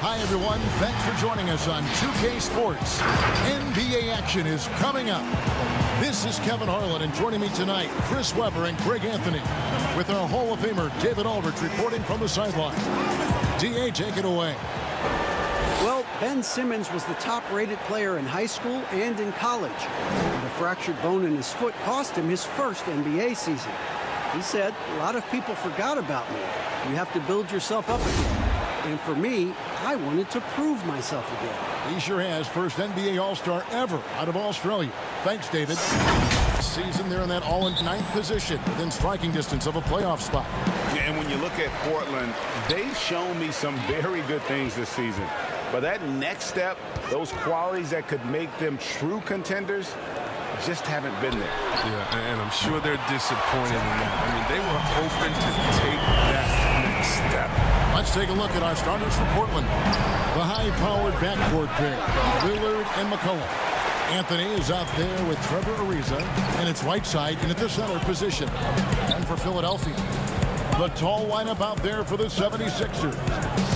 Hi, everyone. Thanks for joining us on 2K Sports. NBA action is coming up. This is Kevin Harlan, and joining me tonight, Chris Webber and Greg Anthony, with our Hall of Famer David Aldridge reporting from the sideline. DA, take it away. Well, Ben Simmons was the top-rated player in high school and in college. But a fractured bone in his foot cost him his first NBA season. He said, "A lot of people forgot about me. You have to build yourself up again. And for me, I wanted to prove myself again." He sure has. First NBA All-Star ever out of Australia. Thanks, David. Season they're in that all-in-ninth position within striking distance of a playoff spot. And when you look at Portland, they've shown me some very good things this season. But that next step, those qualities that could make them true contenders, just haven't been there. Yeah, and I'm sure they're disappointed in that. I mean, they were hoping to take that next step. Let's take a look at our starters for Portland. The high-powered backcourt pair, Lillard and McCollum. Anthony is out there with Trevor Ariza, and it's Whiteside in at the center position. And for Philadelphia, the tall lineup out there for the 76ers.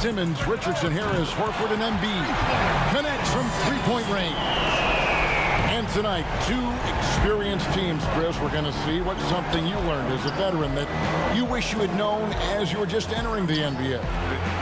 Simmons, Richardson, Harris, Horford, and Embiid connects from three-point range. And tonight, two experienced teams, Chris. We're going to see what's something you learned as a veteran that you wish you had known as you were just entering the NBA.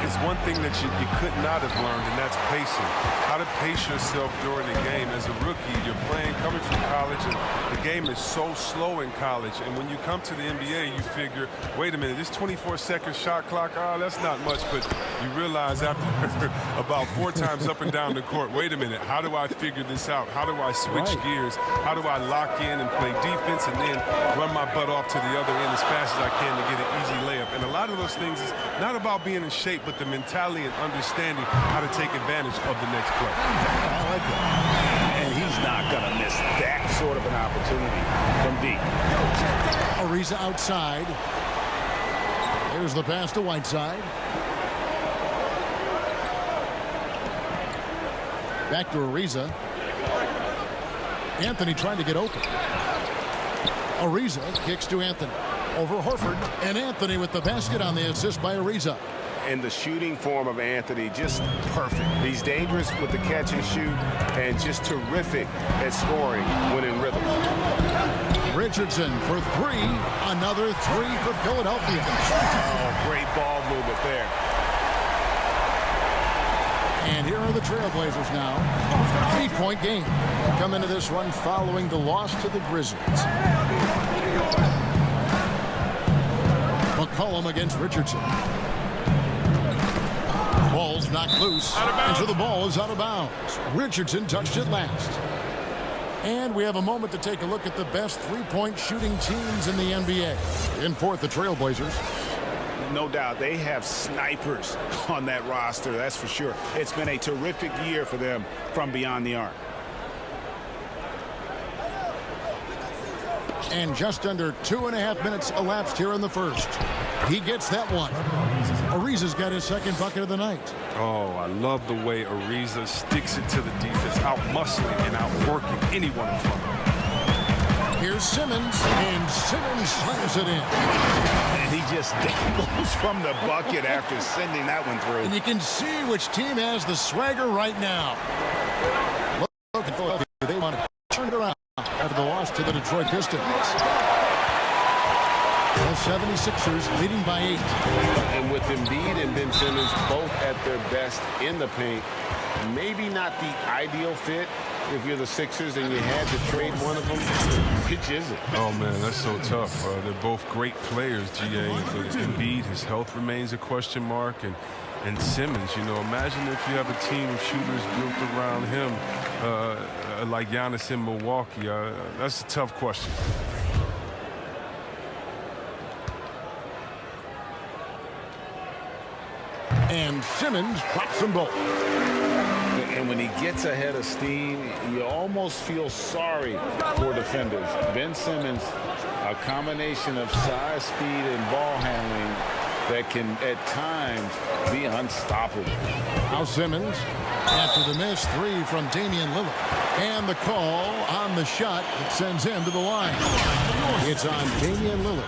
It's one thing that you could not have learned, and that's pacing. How to pace yourself during the game. As a rookie, you're playing, coming from college, and the game is so slow in college. And when you come to the NBA, you figure, wait a minute, this 24-second shot clock, that's not much. But you realize after about 4 times up and down the court, wait a minute, how do I figure this out? How do I switch gears? How do I lock in and play defense and then run my butt off to the other end as fast as I can to get an easy layup? And a lot of those things is not about being in shape, but the mentality and understanding how to take advantage of the next play. I like that. And he's not going to miss that sort of an opportunity from deep. Ariza outside. Here's the pass to Whiteside. Back to Ariza. Anthony trying to get open. Ariza kicks to Anthony. Over Horford, and Anthony with the basket on the assist by Ariza. And the shooting form of Anthony, just perfect. He's dangerous with the catch and shoot, and just terrific at scoring when in rhythm. Richardson for 3. Another 3 for Philadelphia. Oh, great ball movement there. And here are the Trailblazers now. 3-point game. Come into this one following the loss to the Grizzlies. McCollum against Richardson. Ball's knocked loose, and so the ball is out of bounds. Richardson touched it last. And we have a moment to take a look at the best three-point shooting teams in the NBA. In fourth, the Trailblazers. No doubt, they have snipers on that roster, that's for sure. It's been a terrific year for them from beyond the arc. And just under 2.5 minutes elapsed here in the first. He gets that one. Ariza's got his second bucket of the night. Oh, I love the way Ariza sticks it to the defense, out-muscling and out-working anyone in front of him. Here's Simmons, and Simmons slams it in. And he just goes from the bucket after sending that one through. And you can see which team has the swagger right now. Look at Philadelphia. They want to turn it around after the loss to the Detroit Pistons. The 76ers leading by 8. And with Embiid and Ben Simmons both at their best in the paint, maybe not the ideal fit if you're the Sixers and you had to trade one of them. Which is it? Oh, man, that's so tough. They're both great players, GA. But Embiid, his health remains a question mark. And Simmons, you know, imagine if you have a team of shooters built around him like Giannis in Milwaukee. That's a tough question. And Simmons drops them both. And when he gets ahead of steam, you almost feel sorry for defenders. Ben Simmons, a combination of size, speed, and ball handling that can, at times, be unstoppable. Now Simmons, after the missed 3 from Damian Lillard. And the call on the shot that sends him to the line. It's on Damian Lillard.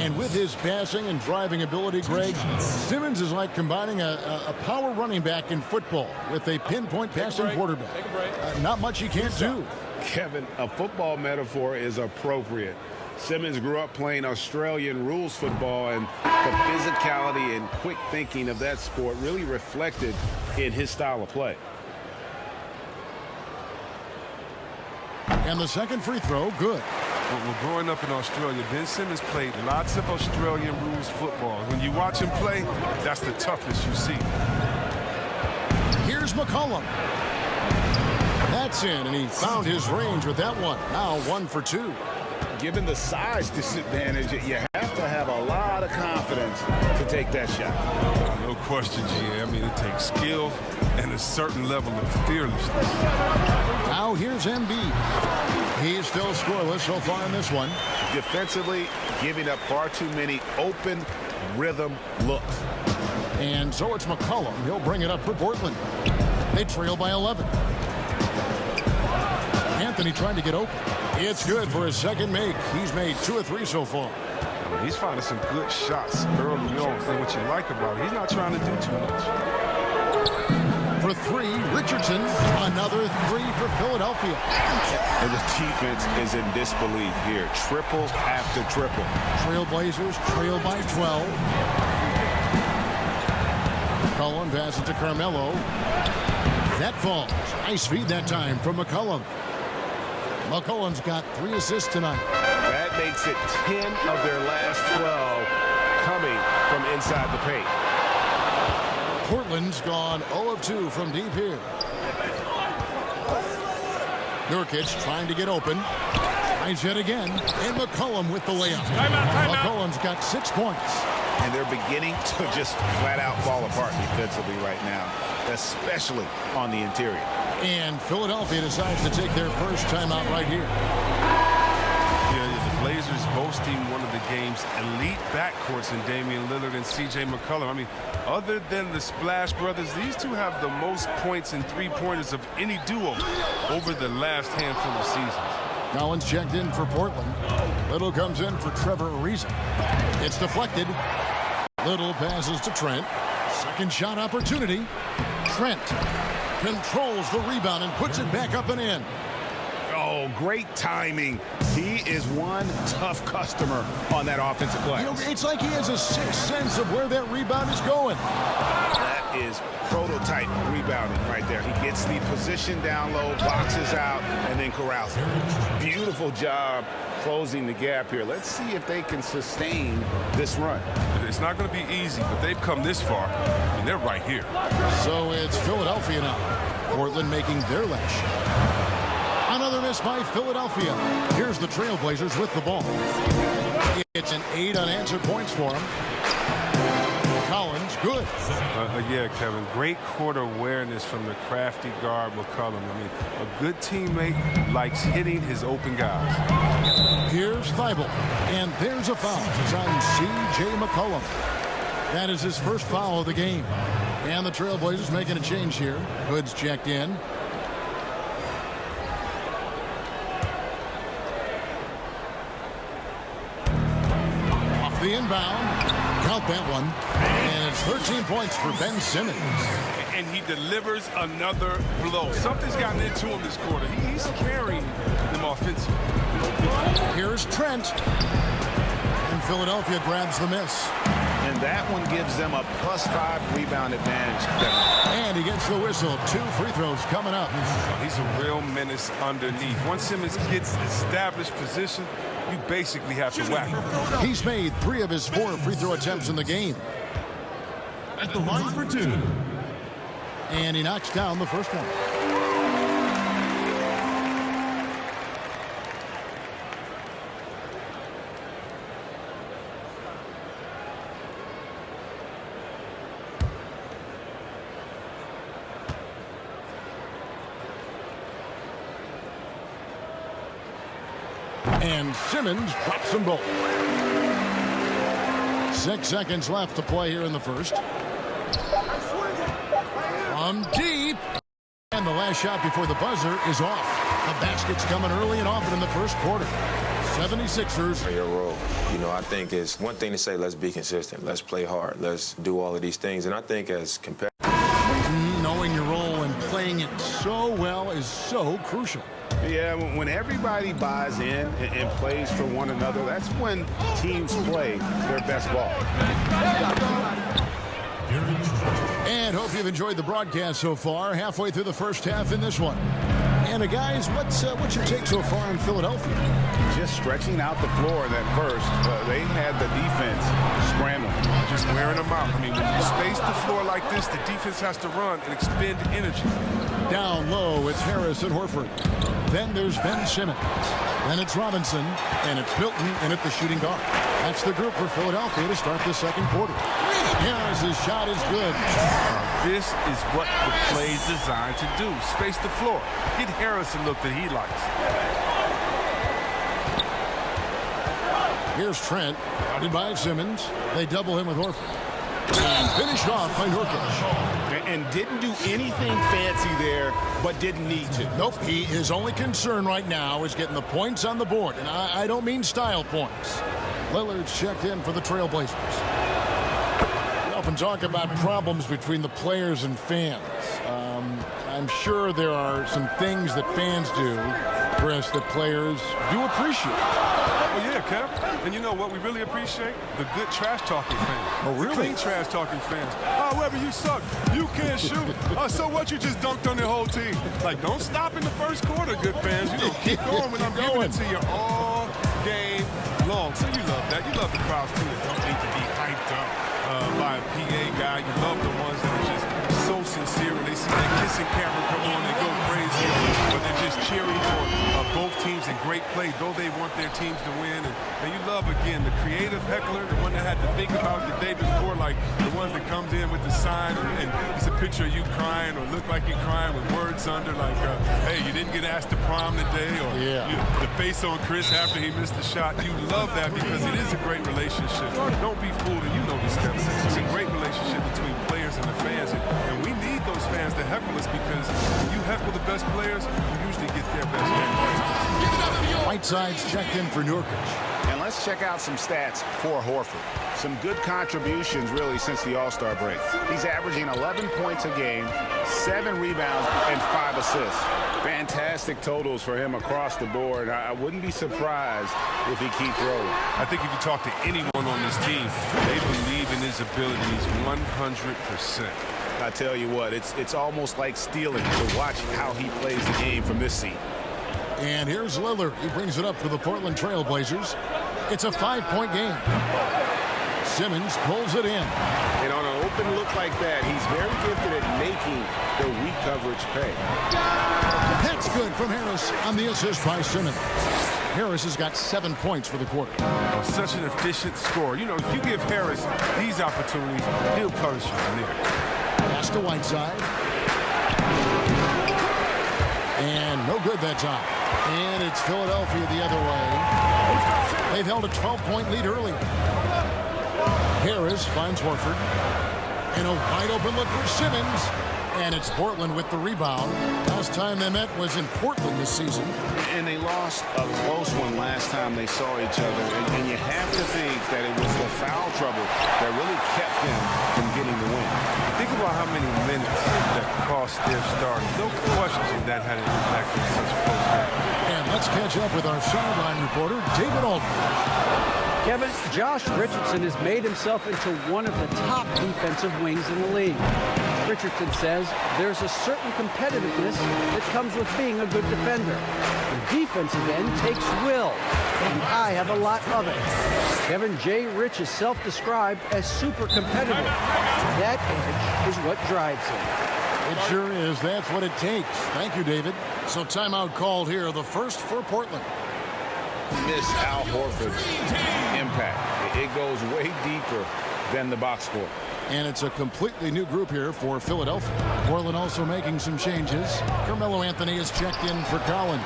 And with his passing and driving ability, Greg, Simmons is like combining a power running back in football with a pinpoint passing quarterback. Not much he can't do. Kevin, a football metaphor is appropriate. Simmons grew up playing Australian rules football, and the physicality and quick thinking of that sport really reflected in his style of play. And the second free throw, good. Well, growing up in Australia, Ben Simmons played lots of Australian rules football. When you watch him play, that's the toughness you see. Here's McCollum. That's in, and he found his range with that one. Now 1 for 2. Given the size disadvantage, you have to have a lot of confidence to take that shot. No question, G. I mean, it takes skill and a certain level of fearlessness. Now here's Embiid. He's still scoreless so far in this one. Defensively, giving up far too many open rhythm looks. And so it's McCollum. He'll bring it up for Portland. They trail by 11. Anthony trying to get open. It's good for his second make. He's made 2 of 3 so far. He's finding some good shots early on. And what you like about it, he's not trying to do too much. For 3, Richardson. Another 3 for Philadelphia. And the defense is in disbelief here. Triple after triple. Trailblazers trail by 12. McCollum passes to Carmelo. That falls. Nice feed that time from McCollum. McCollum's got 3 assists tonight. That makes it 10 of their last 12 coming from inside the paint. Portland's gone 0 of 2 from deep here. Nurkic trying to get open. Tries yet again. And McCollum with the layup. Timeout. McCollum's got 6 points. And they're beginning to just flat out fall apart defensively right now, especially on the interior. And Philadelphia decides to take their first timeout right here. Yeah, the Blazers boasting one of the game's elite backcourts in Damian Lillard and C.J. McCollum. I mean, other than the Splash Brothers, these two have the most points and three-pointers of any duo over the last handful of seasons. Collins checked in for Portland. Little comes in for Trevor Ariza. It's deflected. Little passes to Trent. Second shot opportunity. Trent controls the rebound and puts it back up and in. Oh, great timing. He is one tough customer on that offensive play. You know, it's like he has a sixth sense of where that rebound is going. That is prototype rebounding right there. He gets the position down low, boxes out, and then corrals it. Beautiful job closing the gap here. Let's see if they can sustain this run. It's not going to be easy, but they've come this far, and they're right here. So it's Philadelphia now. Portland making their last shot. Another miss by Philadelphia. Here's the Trailblazers with the ball. It's an 8 unanswered points for them. Collins, good. Yeah, Kevin, great court awareness from the crafty guard McCollum. I mean, a good teammate likes hitting his open guys. Here's Thibault, and there's a foul. It's on C.J. McCollum. That is his first foul of the game. And the Trailblazers making a change here. Hood's checked in. Off the inbound. Count that one. And it's 13 points for Ben Simmons. And he delivers another blow. Something's gotten into him this quarter. He's carrying them offensively. Here's Trent. And Philadelphia grabs the miss. And that one gives them a +5 rebound advantage. And he gets the whistle. 2 free throws coming up. He's a real menace underneath. Once Simmons gets established position, you basically have to whack him. He's made 3 of his 4 free throw attempts in the game. At the line for 2. And he knocks down the first one. And Simmons drops them both. 6 seconds left to play here in the first. From deep. And the last shot before the buzzer is off. The basket's coming early and often in the first quarter. 76ers. Your role. You know, I think it's one thing to say, let's be consistent. Let's play hard. Let's do all of these things. And I think as competitors, Knowing your role and playing it so well is so crucial. Yeah, when everybody buys in and plays for one another, that's when teams play their best ball. And hope you've enjoyed the broadcast so far. Halfway through the first half in this one. And guys, what's your take so far in Philadelphia? Just stretching out the floor in that first. They had the defense scrambling. Just wearing them out. I mean, when you space the floor like this, the defense has to run and expend energy. Down low, it's Harris and Horford. Then there's Ben Simmons. Then it's Robinson, and it's Milton in at the shooting guard. That's the group for Philadelphia to start the second quarter. Harris's shot is good. This is what the play is designed to do. Space the floor. Get Harris a look that he likes. Here's Trent, guarded by Simmons. They double him with Horford. And finished off by Nurkic. And didn't do anything fancy there, but didn't need to. Nope, his only concern right now is getting the points on the board. And I don't mean style points. Lillard's checked in for the Trailblazers. We often talk about problems between the players and fans. I'm sure there are some things that fans do, Chris, that players do appreciate. Oh, yeah, Kev. And you know what we really appreciate? The good trash-talking fans. Oh, really? Clean trash-talking fans. Oh, Webber, you suck. You can't shoot. So what? You just dunked on the whole team. Like, don't stop in the first quarter, good fans. You know, keep going when I'm giving it to you all game long. So you love that. You love the crowds, too, that don't need to be hyped up by a PA guy. You love the ones that are just so sincere. When they see that kissing camera come on, they go crazy. But they're just cheering for both teams in great play, though they want their teams to win. And you love, again, the creative heckler, the one that had to think about the day before, like the ones that comes in with the sign and it's a picture of you crying or look like you're crying with words under, like, hey, you didn't get asked to prom today, or the face on Chris after he missed the shot. You love that because it is a great relationship. Don't be fooled, and you know this, Kevin. It's a great relationship between players and the fans, and we need those fans to heckle us because when you heckle the best players, you usually get their best game. Whiteside's checked in for Nurkic. And let's check out some stats for Horford. Some good contributions, really, since the All-Star break. He's averaging 11 points a game, 7 rebounds, and 5 assists. Fantastic totals for him across the board. I wouldn't be surprised if he keeps rolling. I think if you talk to anyone on this team, they believe in his abilities 100%. I tell you what, it's almost like stealing to watch how he plays the game from this seat. And here's Lillard. He brings it up for the Portland Trailblazers. It's a 5-point game. Simmons pulls it in. And on an open look like that, he's very gifted at making the weak coverage pay. That's good from Harris on the assist by Simmons. Harris has got 7 points for the quarter. Oh, such an efficient scorer. You know, if you give Harris these opportunities, he'll punish you from there. Pass to Whiteside. And no good that time. And it's Philadelphia the other way. They've held a 12-point lead early. Harris finds Horford. And a wide open look for Simmons. And it's Portland with the rebound. Last time they met was in Portland this season. And they lost a close one last time they saw each other. And you have to think that it was the foul trouble that really kept them from getting the win. Think about how many minutes that cost their starters. No question that had an impact in such a close game. And let's catch up with our sideline reporter, David Aldridge. Kevin, Josh Richardson has made himself into one of the top defensive wings in the league. Richardson says there's a certain competitiveness that comes with being a good defender. The defensive end takes will, and I have a lot of it. Kevin J. Rich is self-described as super competitive. That edge is what drives him. It sure is. That's what it takes. Thank you, David. So timeout called here, the first for Portland. Miss Al Horford's impact. It goes way deeper than the box score. And it's a completely new group here for Philadelphia. Portland also making some changes. Carmelo Anthony is checked in for Collins.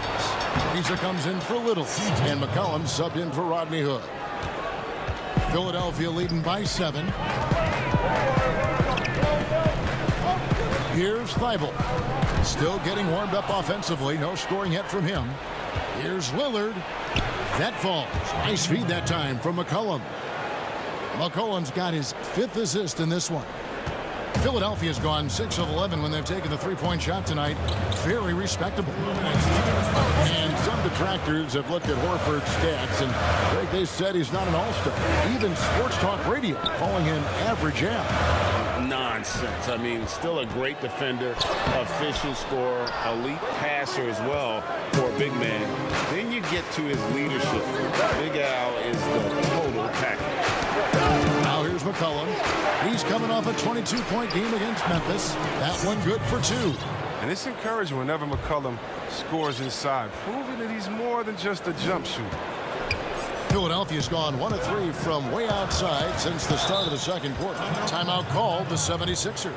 Lisa comes in for Little. And McCollum subbed in for Rodney Hood. Philadelphia leading by 7. Here's Thibault. Still getting warmed up offensively. No scoring yet from him. Here's Lillard. That falls. Nice feed that time from McCollum. McCollum's got his 5th assist in this one. Philadelphia's gone 6 of 11 when they've taken the three-point shot tonight. Very respectable. And some detractors have looked at Horford's stats, and they said he's not an all-star. Even Sports Talk Radio calling him average out. Nonsense. I mean, still a great defender, efficient scorer, elite passer as well for a big man. Then you get to his leadership. Big Al is the total package. Now here's McCollum. He's coming off a 22-point game against Memphis. That one good for 2. And it's encouraging whenever McCollum scores inside, proving that he's more than just a jump shooter. Philadelphia's gone 1 of 3 from way outside since the start of the second quarter. Timeout called the 76ers.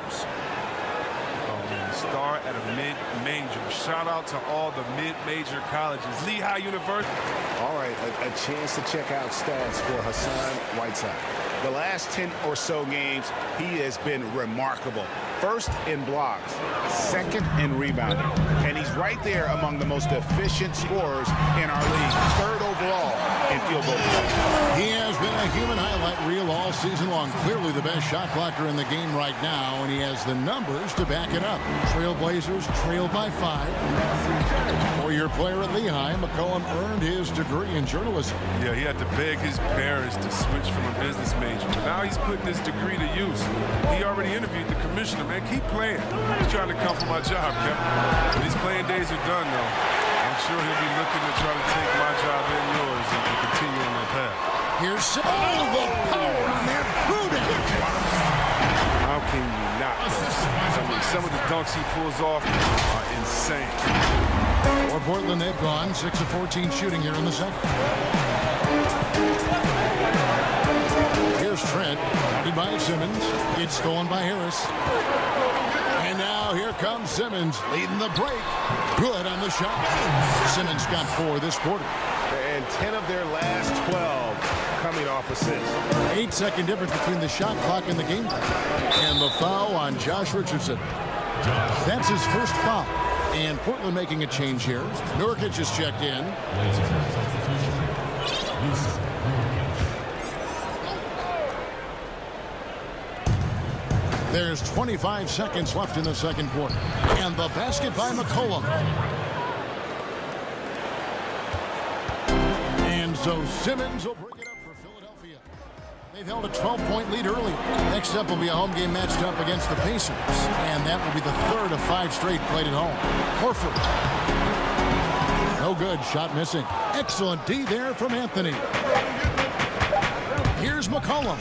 Oh, man, start at a mid-major. Shout out to all the mid-major colleges. Lehigh University. All right, a chance to check out stats for Hassan Whiteside. The last 10 or so games, he has been remarkable. First in blocks, second in rebounding. And he's right there among the most efficient scorers in our league. 3rd overall in field goal percentage. He has been a human highlight reel all season long. Clearly the best shot blocker in the game right now, and he has the numbers to back it up. Trailblazers trailed by 5. Four-year player at Lehigh, McCollum earned his degree in journalism. Yeah, he had to beg his parents to switch from a business major. But now he's putting his degree to use. He already interviewed the commissioner. Man, keep playing. He's trying to come for my job, Kevin. When his playing days are done, though, I'm sure he'll be looking to try to take my job and yours and continue on that path. Here's the power on that Pruden. How can you not? I mean, some of the dunks he pulls off are insane. For Portland, they've gone 6 of 14 shooting here in the second. Here's Trent, guarded by Simmons. It's stolen by Harris. And now here comes Simmons, leading the break. Good on the shot. Simmons got 4 this quarter. And 10 of their last 12 coming off assists. 8-second difference between the shot clock and the game clock. And the foul on Josh Richardson. That's his first foul. And Portland making a change here. Nurkic has checked in. There's 25 seconds left in the second quarter. And the basket by McCollum. And so Simmons will bring it up for Philadelphia. They've held a 12-point lead early. Next up will be a home game matched up against the Pacers. And that will be the 3rd of 5 straight played at home. Horford. No good. Shot missing. Excellent D there from Anthony. Here's McCollum.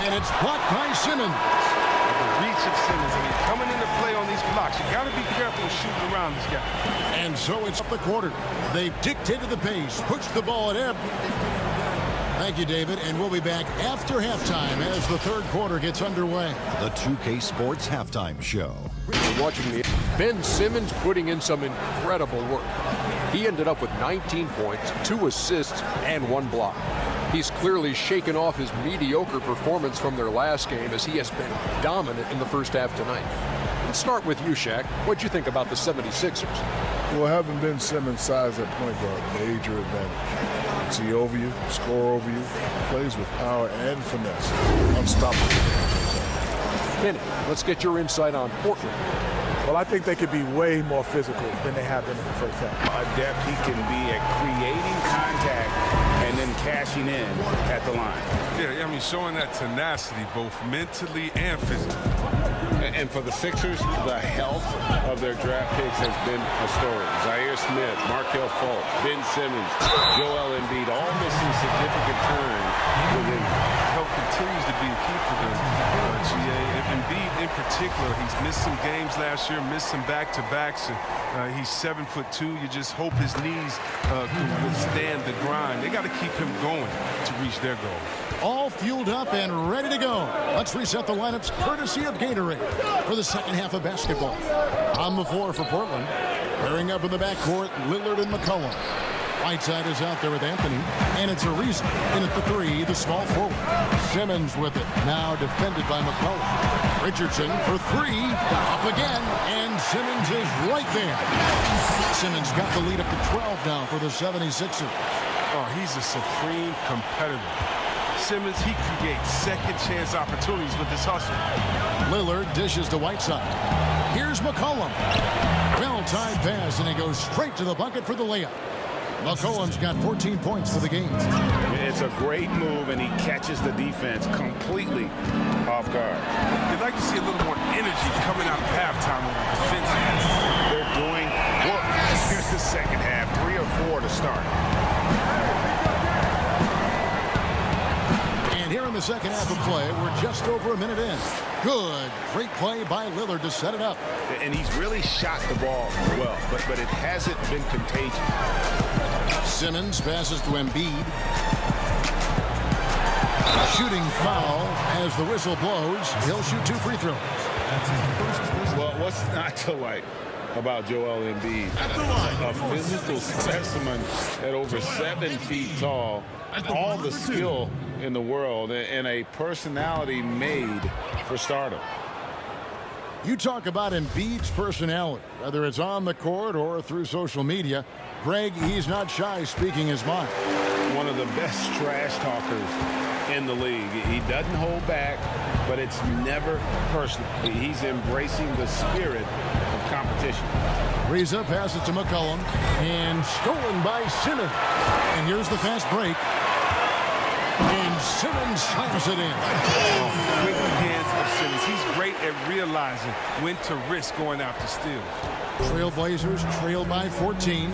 And it's blocked by Simmons. The reach of Simmons. I mean, coming into play on these blocks. You got to be careful shooting around this guy. And so it's up the quarter. They've dictated the pace. Pushed the ball at everything. Thank you, David, and we'll be back after halftime as the third quarter gets underway. The 2K Sports Halftime Show. Watching Ben Simmons putting in some incredible work. He ended up with 19 points, 2 assists, and 1 block. He's clearly shaken off his mediocre performance from their last game as he has been dominant in the first half tonight. Let's start with you, Shaq. What'd you think about the 76ers? Well, having Ben Simmons' size at point guard, major advantage. See over you, score over you, plays with power and finesse. Unstoppable. Kenny, let's get your insight on Portland. Well, I think they could be way more physical than they have been in the first half. Adept he can be at creating contact and then cashing in at the line. Yeah, I mean, showing that tenacity both mentally and physically. And for the Sixers, the health of their draft picks has been a story. Zaire Smith, Markelle Fultz, Ben Simmons, Joel Embiid, all missing significant time within. Health continues to be a key for them, GA. Embiid in particular, he's missed some games last year, missed some back-to-backs. He's 7'2". You just hope his knees can withstand the grind. They got to keep him going to reach their goal. All fueled up and ready to go. Let's reset the lineups courtesy of Gatorade for the second half of basketball. On the floor for Portland. Pairing up in the backcourt, Lillard and McCollum. Whiteside is out there with Anthony, and it's Ariza in at the 3, the small forward. Simmons with it, now defended by McCollum. Richardson for 3, up again, and Simmons is right there. Simmons got the lead up to 12 now for the 76ers. Oh, he's a supreme competitor. Simmons, he creates second chance opportunities with his hustle. Lillard dishes to Whiteside. Here's McCollum. Well-timed pass, and he goes straight to the bucket for the layup. McCollum's got 14 points for the game. It's a great move, and he catches the defense completely off guard. You'd like to see a little more energy coming out of halftime on the defense. They're doing work. Here's the second half, 3 or 4 to start. And here in the second half of play, we're just over a minute in. Good. Great play by Lillard to set it up. And he's really shot the ball well, but it hasn't been contagious. Simmons passes to Embiid. Shooting foul as the whistle blows. He'll shoot 2 free throws. Well, what's not to like about Joel Embiid? A physical specimen at over 7 feet tall. All the skill in the world and a personality made for stardom. You talk about Embiid's personality, whether it's on the court or through social media. Greg, he's not shy speaking his mind. One of the best trash talkers in the league. He doesn't hold back, but it's never personal. He's embracing the spirit of competition. Reza passes to McCollum, and stolen by Simmons. And here's the fast break. And Simmons slams it in. Quick hands of Simmons. He's great at realizing when to risk going after steals. Trailblazers trail by 14.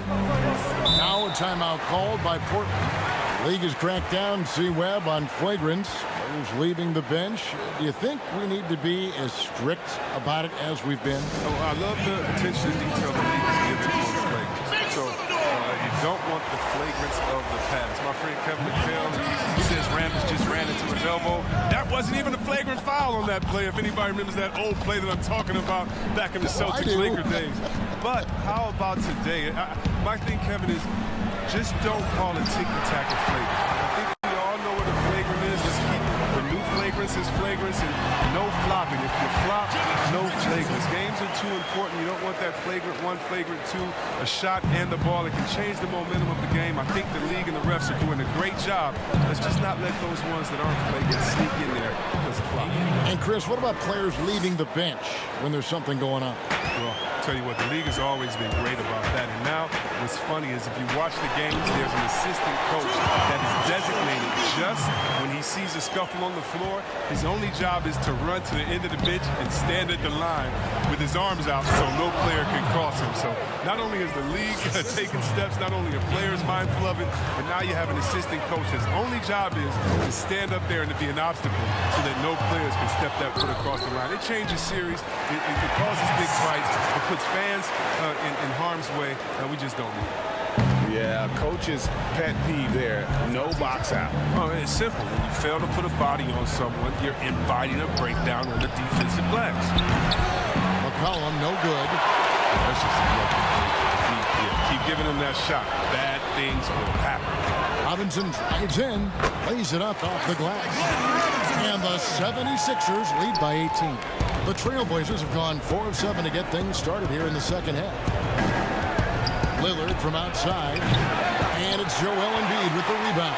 Now a timeout called by Portland. League has cracked down C-Webb on flagrants. Players leaving the bench. Do you think we need to be as strict about it as we've been? Oh, I love the attention to detail the league is giving on flagrants. So you don't want the flagrants of the past. My friend Kevin McHale, he says Randall just ran into his elbow. That wasn't even a flagrant foul on that play, if anybody remembers that old play that I'm talking about back in the Celtics-Laker days. But how about today? My thing, Kevin, is just don't call it ticky-tack a flagrant. I think we all know what a flagrant is. Let's keep the new flagrants as flagrants and no flopping. If you flop, no flagrants. Games are too important. You don't want that flagrant 1, flagrant 2, a shot and the ball. It can change the momentum of the game. I think the league and the refs are doing a great job. Let's just not let those ones that aren't flagrant sneak in there because of flopping. And Chris, what about players leaving the bench when there's something going on? Well, I'll tell you what, the league has always been great about that. And now what's funny is if you watch the games, there's an assistant coach that is designated just when he sees a scuffle on the floor. His only job is to run to the end of the bench and stand at the line with his arms out so no player can cross him. So not only is the league taking steps, not only are players mindful of it, but now you have an assistant coach. His only job is to stand up there and to be an obstacle so that no players can step that foot across the line. It changes series. It causes big fights. It puts fans in harm's way. We just don't need it. Yeah, coach's pet peeve there, no box out. Oh, it's simple. When you fail to put a body on someone, you're inviting a breakdown on the defensive glass. McCollum, no good. That's just keep giving him that shot. Bad things will happen. Robinson drives in, lays it up off the glass. And the 76ers lead by 18. The Trailblazers have gone 4 of 7 to get things started here in the second half. Lillard from outside, and it's Joel Embiid with the rebound.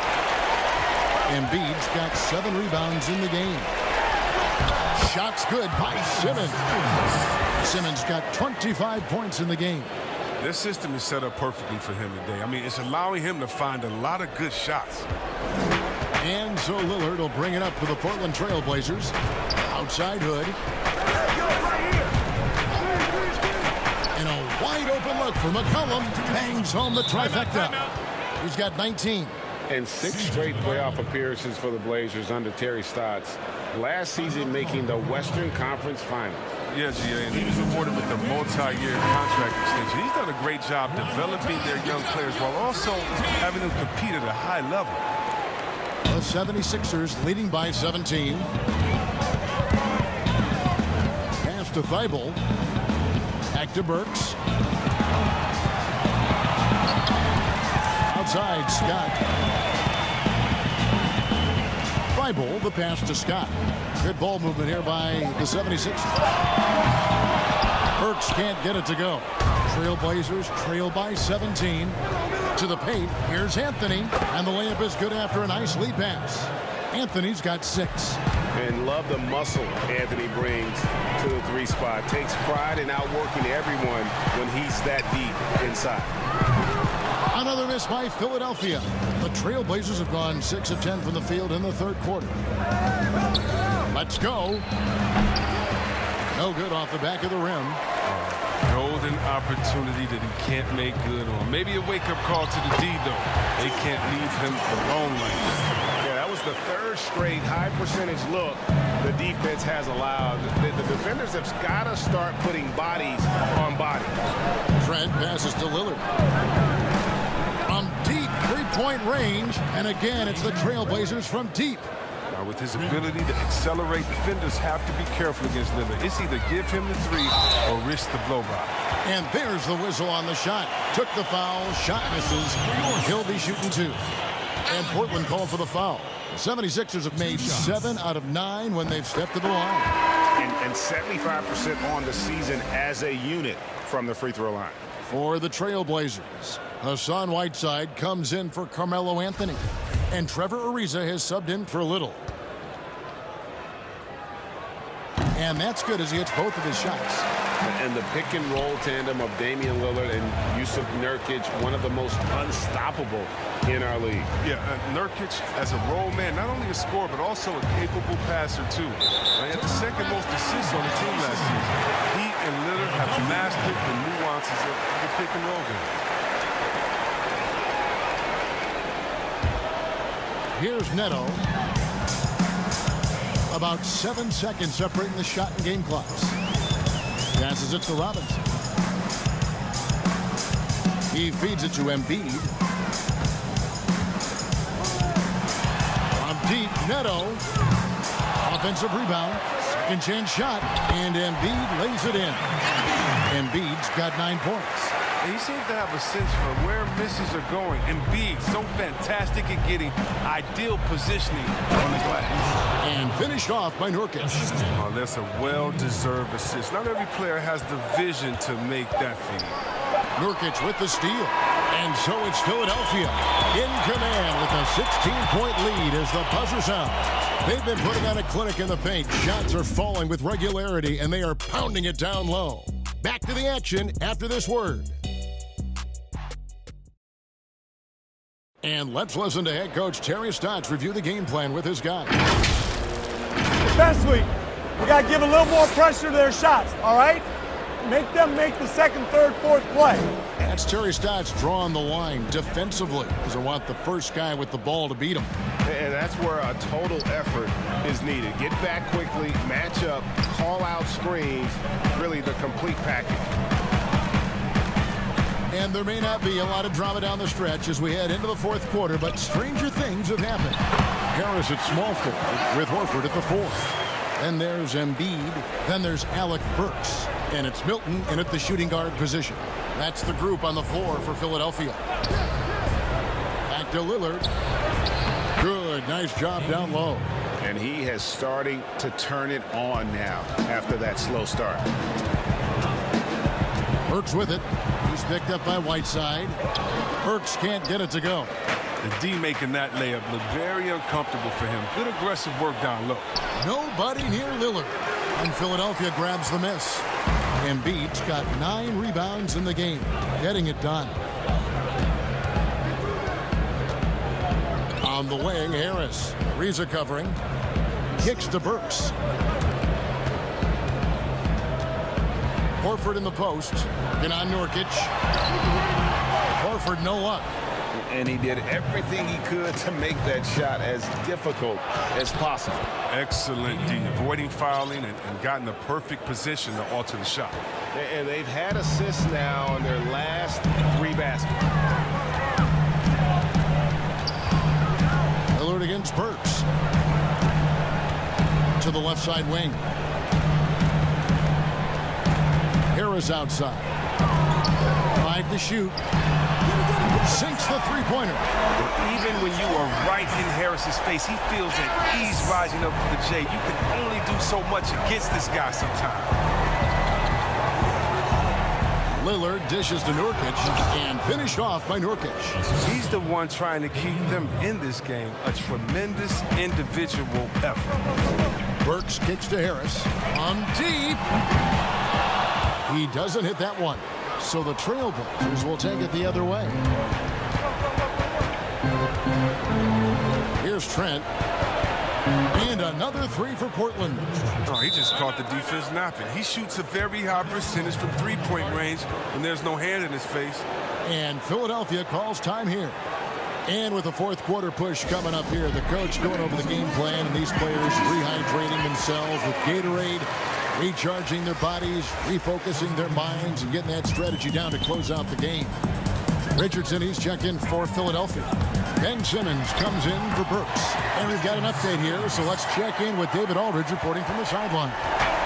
Embiid's got 7 rebounds in the game. Shots good by Simmons. Simmons got 25 points in the game. This system is set up perfectly for him today. I mean, it's allowing him to find a lot of good shots. And so Lillard will bring it up for the Portland Trailblazers. Outside Hood. And a wide open look for McCollum. Bangs home the trifecta. He's got 19. And 6 straight playoff appearances for the Blazers under Terry Stotts. Last season making the Western Conference Finals. Yeah, GA, and he was rewarded with a multi-year contract extension. He's done a great job developing their young players while also having them compete at a high level. The 76ers leading by 17. Pass to Thibault. Back to Burks. Outside, Scott. Thibault, the pass to Scott. Good ball movement here by the 76ers. Burks can't get it to go. Trailblazers trail by 17. To the paint, here's Anthony, and the layup is good after a nice lead pass. Anthony's got 6. And love the muscle Anthony brings to the 3 spot. Takes pride in outworking everyone when he's that deep inside. Another miss by Philadelphia. The Trailblazers have gone 6 of 10 from the field in the third quarter. Let's go. No good off the back of the rim. Golden opportunity that he can't make good on. Maybe a wake-up call to the D, though. They can't leave him alone like that. Yeah, that was the 3rd straight high-percentage look the defense has allowed. The defenders have got to start putting bodies on bodies. Trent passes to Lillard. From deep three-point range, and again, it's the Trailblazers from deep. Now, with his ability to accelerate, defenders have to be careful against Lillard. It's either give him the 3 or risk the blow-by. And there's the whistle on the shot. Took the foul, shot misses. He'll be shooting 2. And Portland called for the foul. The 76ers have made 7 out of 9 when they've stepped to the line. And 75% on the season as a unit from the free throw line. For the Trailblazers, Hassan Whiteside comes in for Carmelo Anthony. And Trevor Ariza has subbed in for Little. And that's good as he hits both of his shots. And the pick-and-roll tandem of Damian Lillard and Yusuf Nurkic, one of the most unstoppable in our league. Yeah, Nurkic as a role man, not only a scorer, but also a capable passer, too. He had the 2nd most assists on the team last season. He and Lillard have mastered the nuances of the pick-and-roll game. Here's Neto. About 7 seconds separating the shot and game clocks. Passes it to Robinson. He feeds it to Embiid. From deep, Neto. Offensive rebound. Second chance shot. And Embiid lays it in. Embiid's got 9 points. And he seems to have a sense for where misses are going. Embiid, so fantastic at getting ideal positioning on the glass. And finished off by Nurkic. Oh, that's a well-deserved assist. Not every player has the vision to make that feed. Nurkic with the steal. And so it's Philadelphia in command with a 16-point lead as the buzzer sounds. They've been putting on a clinic in the paint. Shots are falling with regularity, and they are pounding it down low. Back to the action after this word. And let's listen to head coach Terry Stotts review the game plan with his guys. Defensively, we got to give a little more pressure to their shots, all right? Make them make the 2nd, 3rd, 4th play. That's Terry Stotts drawing the line defensively because I want the first guy with the ball to beat him. And that's where a total effort is needed. Get back quickly, match up, call out screens, really the complete package. And there may not be a lot of drama down the stretch as we head into the 4th quarter, but stranger things have happened. Harris at small forward with Horford at the 4. Then there's Embiid. Then there's Alec Burks. And it's Milton in at the shooting guard position. That's the group on the floor for Philadelphia. Back to Lillard. Good, nice job down low. And he has starting to turn it on now after that slow start. Burks with it. He's picked up by Whiteside. Burks can't get it to go. The D making that layup look very uncomfortable for him. Good aggressive work down low. Nobody near Lillard. And Philadelphia grabs the miss. Embiid's got 9 rebounds in the game, getting it done. On the wing, Harris. Ariza covering. Kicks to Burks. Horford in the post. Working on Nurkic. Horford, no luck. And he did everything he could to make that shot as difficult as possible. Excellent D, avoiding fouling and gotten the perfect position to alter the shot. And they've had assists now on their last 3 baskets. Lillard against Burks. To the left side wing. Harris outside. 5 to shoot. Sinks the three-pointer. Even when you are right in Harris's face, he feels at ease rising up to the J. You can only do so much against this guy sometimes. Lillard dishes to Nurkic and finished off by Nurkic. He's the one trying to keep them in this game. A tremendous individual effort. Burks kicks to Harris. On deep. He doesn't hit that one. So the Trailblazers will take it the other way. Here's Trent. And another three for Portland. Oh, he just caught the defense napping. He shoots a very high percentage from three-point range when there's no hand in his face. And Philadelphia calls time here. And with the fourth quarter push coming up here, the coach going over the game plan, and these players rehydrating themselves with Gatorade, recharging their bodies, refocusing their minds, and getting that strategy down to close out the game. Richardson, he's checked in for Philadelphia. Ben Simmons comes in for Burks. And we've got an update here, so let's check in with David Aldridge reporting from the sideline.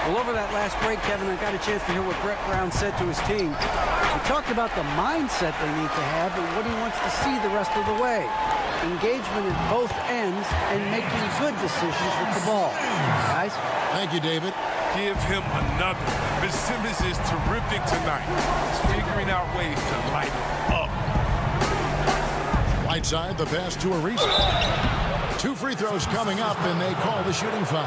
Well, over that last break, Kevin, I got a chance to hear what Brett Brown said to his team. He talked about the mindset they need to have and what he wants to see the rest of the way. Engagement at both ends and making good decisions with the ball. Guys? Thank you, David. Give him another. Ben Simmons is terrific tonight. He's figuring out ways to light it up. Right side, the pass to Ariza. 2 free throws coming up, and they call the shooting foul.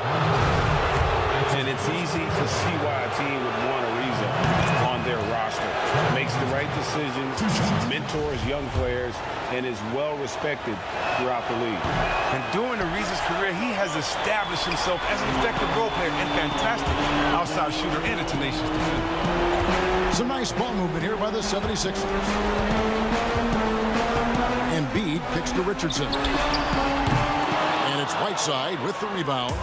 And it's easy to see why a team would want Ariza on their roster. Makes the right decisions, mentors young players, and is well respected throughout the league. And during Ariza's career, he has established himself as an effective role player and fantastic outside shooter and a tenacious defender. Some nice ball movement here by the 76ers. Embiid kicks to Richardson. And it's Whiteside with the rebound.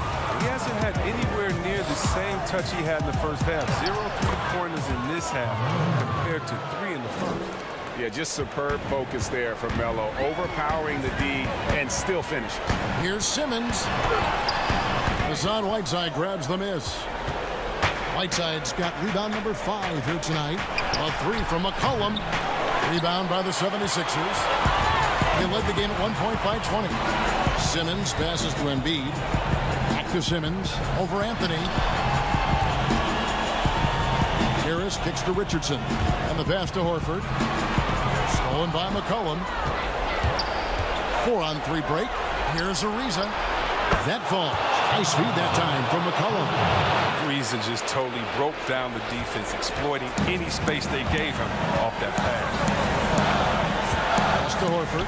He hasn't had anywhere near the same touch he had in the first half. 0 3-pointers in this half compared to 3 in the first. Yeah, just superb focus there from Melo, overpowering the D and still finishing. Here's Simmons. Hassan Whiteside grabs the miss. Whiteside's got rebound number 5 here tonight. A 3 from McCollum. Rebound by the 76ers. They led the game at 1 point by 20. Simmons passes to Embiid. Back to Simmons over Anthony. Harris kicks to Richardson. And the pass to Horford. Stolen by McCollum. 4-on-3 break. Here's Ariza. That falls. Nice feed that time from McCollum. Ariza just totally broke down the defense, exploiting any space they gave him off that pass. Pass to Horford.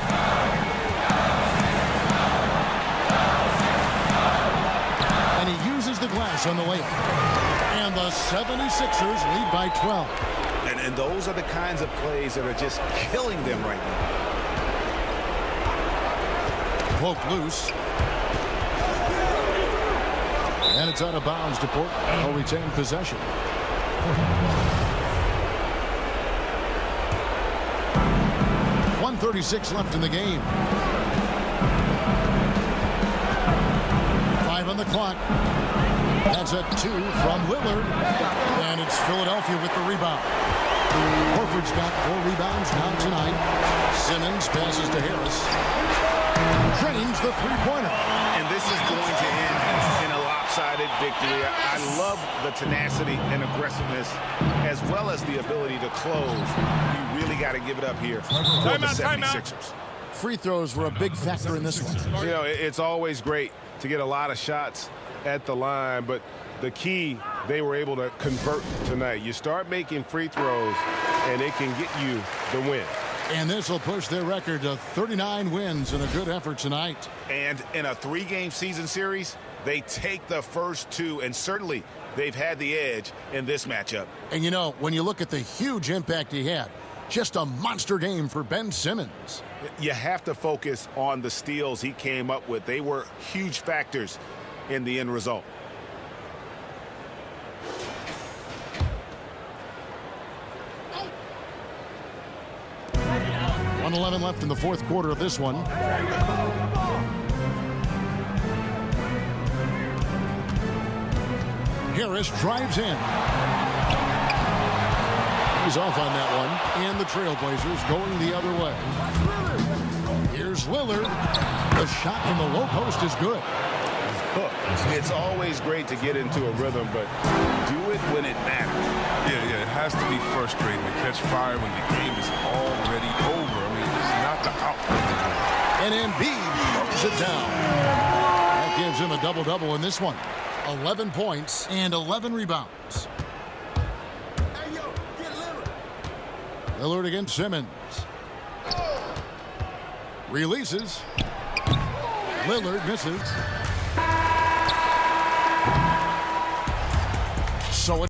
And he uses the glass on the layup. And the 76ers lead by 12. And those are the kinds of plays that are just killing them right now. Poked loose. And it's out of bounds to Portland. They'll retain possession. .136 left in the game. 5 on the clock. That's a 2 from Lillard. And it's Philadelphia with the rebound. Horford's got 4 rebounds now tonight. Simmons passes to Harris. Drains the three-pointer. And this is going to end in a lopsided victory. I love the tenacity and aggressiveness as well as the ability to close. You really got to give it up here for the 76ers. Free throws were a big factor in this one. You know, it's always great to get a lot of shots at the line, but the key, they were able to convert tonight. You start making free throws, and it can get you the win. And this will push their record to 39 wins in a good effort tonight. And in a 3-game season series, they take the first 2, and certainly they've had the edge in this matchup. And you know, when you look at the huge impact he had, just a monster game for Ben Simmons. You have to focus on the steals he came up with. They were huge factors in the end result. .111 left in the fourth quarter of this one. Harris drives in. He's off on that one. And the Trailblazers going the other way. Here's Lillard. The shot from the low post is good. It's always great to get into a rhythm, but do it when it matters. Yeah, it has to be frustrating to catch fire when the game is already over. I mean, it's not the outcome. And Embiid throws it down. That gives him a double-double in this one. 11 points and 11 rebounds. Lillard against Simmons. Releases. Lillard misses.